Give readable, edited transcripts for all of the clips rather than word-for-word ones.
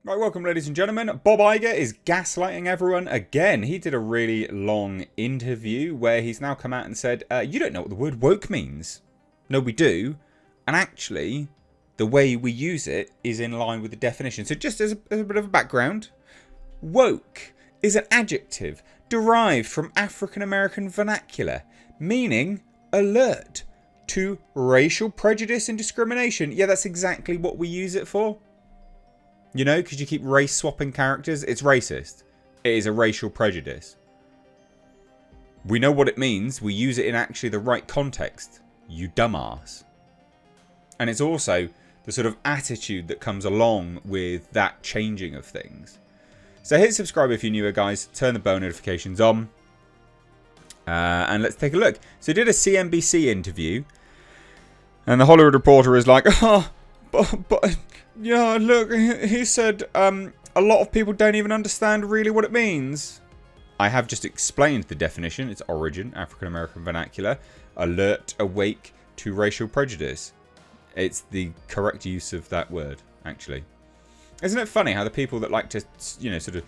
Right, welcome ladies and gentlemen. Bob Iger is gaslighting everyone again. He did a really long interview where he's now come out and said, you don't know what the word woke means. No, we do. And actually, the way we use it is in line with the definition. So just as a bit of a background, woke is an adjective derived from African American vernacular, meaning alert to racial prejudice and discrimination. Yeah, that's exactly what we use it for. You know, because you keep race swapping characters. It's racist. It is a racial prejudice. We know what it means. We use it in actually the right context. You dumbass. And it's also the sort of attitude that comes along with that changing of things. So hit subscribe if you're newer, guys. Turn the bell notifications on. And let's take a look. So he did a CNBC interview. And the Hollywood Reporter is like, but yeah, look, he said a lot of people don't even understand really what it means. I have just explained the definition, its origin, African American vernacular, alert, awake to racial prejudice. It's the correct use of that word, actually. Isn't it funny how the people that like to, you know, sort of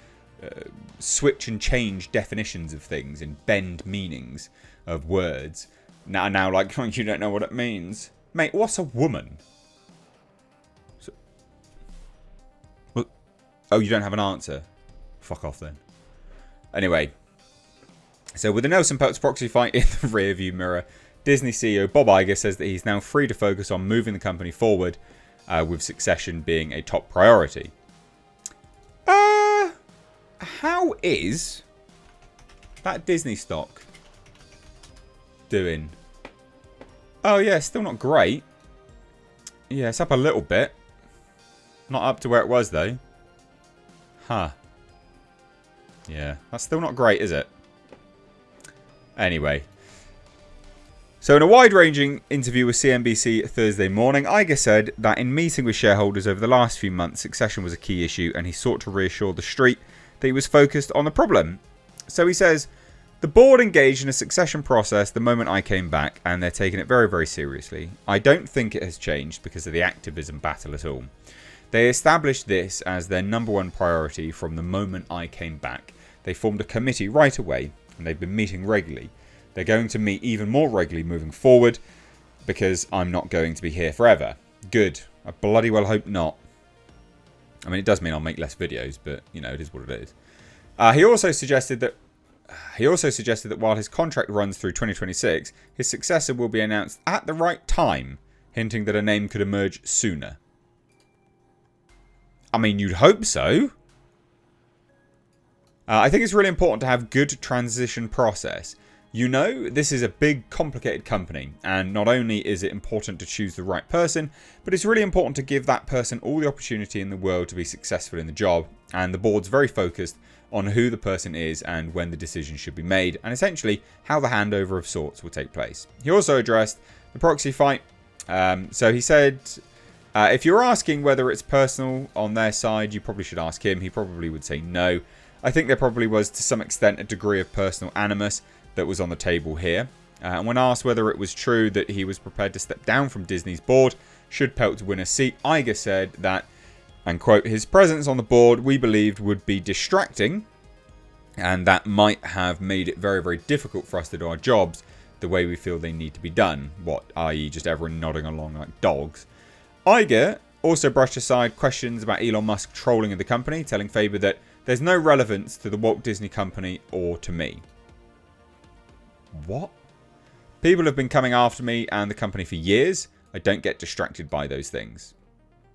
switch and change definitions of things and bend meanings of words now like, you don't know what it means. Mate, what's a woman? Oh, you don't have an answer? Fuck off then. Anyway. So with the Nelson Peltz proxy fight in the rearview mirror, Disney CEO Bob Iger says that he's now free to focus on moving the company forward, with succession being a top priority. How is that Disney stock doing? Oh yeah, still not great. Yeah, it's up a little bit. Not up to where it was though. Huh. Yeah, that's still not great, is it? Anyway. So in a wide-ranging interview with CNBC Thursday morning, Iger said that in meeting with shareholders over the last few months, succession was a key issue and he sought to reassure the street that he was focused on the problem. So he says, the board engaged in a succession process the moment I came back and they're taking it very, very seriously. I don't think it has changed because of the activism battle at all. They established this as their #1 priority from the moment I came back. They formed a committee right away, and they've been meeting regularly. They're going to meet even more regularly moving forward, because I'm not going to be here forever. Good. I bloody well hope not. I mean, it does mean I'll make less videos, but, you know, it is what it is. He also suggested that while his contract runs through 2026, his successor will be announced at the right time, hinting that a name could emerge sooner. I mean, you'd hope so. I think it's really important to have good transition process. You know, this is a big, complicated company, and not only is it important to choose the right person, but it's really important to give that person all the opportunity in the world to be successful in the job, and the board's very focused on who the person is and when the decision should be made, and essentially how the handover of sorts will take place. He also addressed the proxy fight. So he said, if you're asking whether it's personal on their side, you probably should ask him. He probably would say no. I think there probably was, to some extent, a degree of personal animus that was on the table here. And when asked whether it was true that he was prepared to step down from Disney's board should Peltz win a seat, Iger said that, and quote, his presence on the board we believed would be distracting, and that might have made it very, very difficult for us to do our jobs the way we feel they need to be done. What, i.e. just everyone nodding along like dogs. Iger also brushed aside questions about Elon Musk trolling of the company, telling Faber that there's no relevance to the Walt Disney Company or to me. What? People have been coming after me and the company for years. I don't get distracted by those things.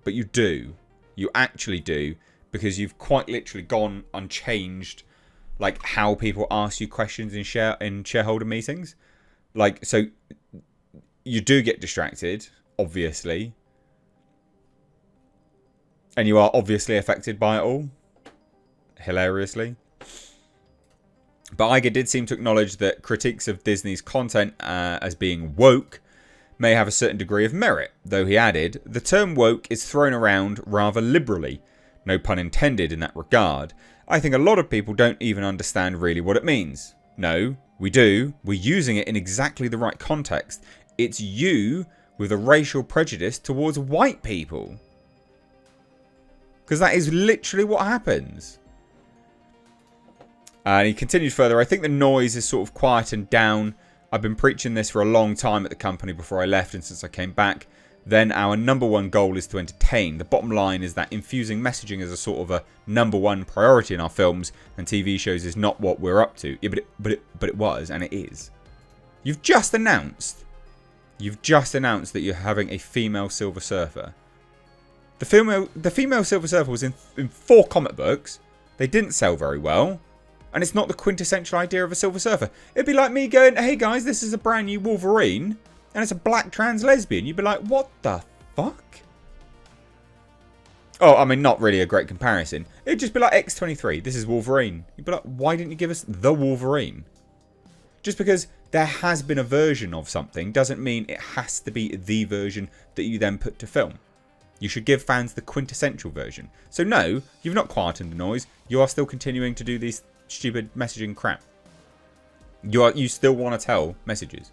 But you do. You actually do. Because you've quite literally gone unchanged, like, how people ask you questions in shareholder meetings. Like, so you do get distracted, obviously. And you are obviously affected by it all. Hilariously. But Iger did seem to acknowledge that critiques of Disney's content as being woke may have a certain degree of merit, though he added, the term woke is thrown around rather liberally, no pun intended in that regard. I think a lot of people don't even understand really what it means. No, we do. We're using it in exactly the right context. It's you with a racial prejudice towards white people. Because that is literally what happens. And he continued further. I think the noise is sort of quietened down. I've been preaching this for a long time at the company before I left and since I came back. Then our number one goal is to entertain. The bottom line is that infusing messaging as a sort of a number one priority in our films and TV shows is not what we're up to. Yeah, but it was, and it is. You've just announced that you're having a female Silver Surfer. The female Silver Surfer was in 4 comic books. They didn't sell very well. And it's not the quintessential idea of a Silver Surfer. It'd be like me going, hey guys, this is a brand new Wolverine. And it's a black trans lesbian. You'd be like, what the fuck? Oh, I mean, not really a great comparison. It'd just be like X-23. This is Wolverine. You'd be like, why didn't you give us the Wolverine? Just because there has been a version of something doesn't mean it has to be the version that you then put to film. You should give fans the quintessential version. So no, you've not quietened the noise. You are still continuing to do these stupid messaging crap. You still want to tell messages.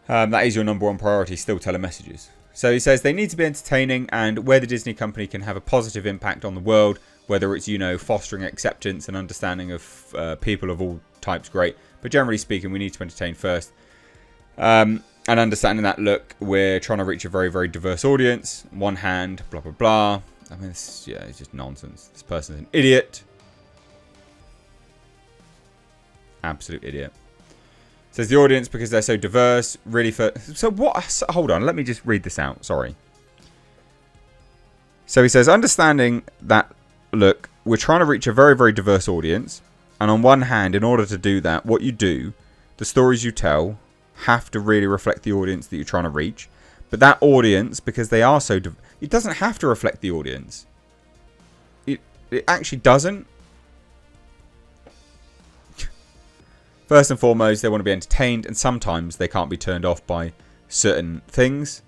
That is your number one priority, still telling messages. So he says they need to be entertaining, and where the Disney company can have a positive impact on the world, whether it's, fostering acceptance and understanding of people of all types, great. But generally speaking, we need to entertain first. And understanding that, look, we're trying to reach a very, very diverse audience. On one hand, blah, blah, blah. I mean, it's just nonsense. This person's an idiot. Absolute idiot. Says the audience, because they're so diverse, really so what? Hold on, let me just read this out. Sorry. So he says, understanding that, look, we're trying to reach a very, very diverse audience. And on one hand, in order to do that, what you do, the stories you tell, have to really reflect the audience that you're trying to reach. But that audience, because they are so it doesn't have to reflect the audience. It actually doesn't. First and foremost, they want to be entertained, and sometimes they can't be turned off by certain things.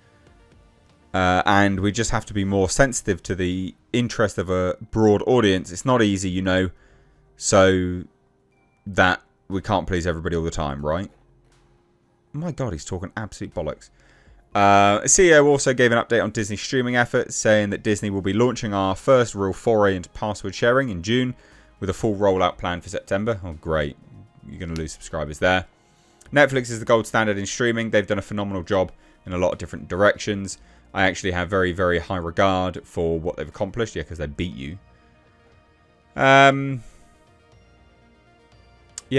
And we just have to be more sensitive to the interest of a broad audience. It's not easy, so that we can't please everybody all the time, right? My God, he's talking absolute bollocks. CEO also gave an update on Disney's streaming efforts, saying that Disney will be launching our first real foray into password sharing in June, with a full rollout plan for September. Oh, great. You're going to lose subscribers there. Netflix is the gold standard in streaming. They've done a phenomenal job in a lot of different directions. I actually have very, very high regard for what they've accomplished. Yeah, because they beat you. Yeah,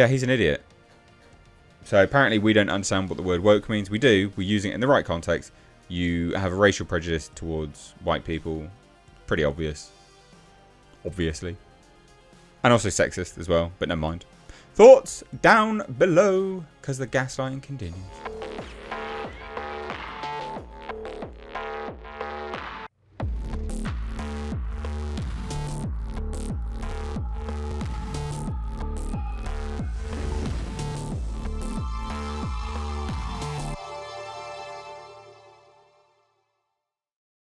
he's an idiot. So apparently we don't understand what the word woke means. We do. We're using it in the right context. You have a racial prejudice towards white people. Pretty obvious. Obviously. And also sexist as well, but never mind. Thoughts down below, because the gaslighting continues.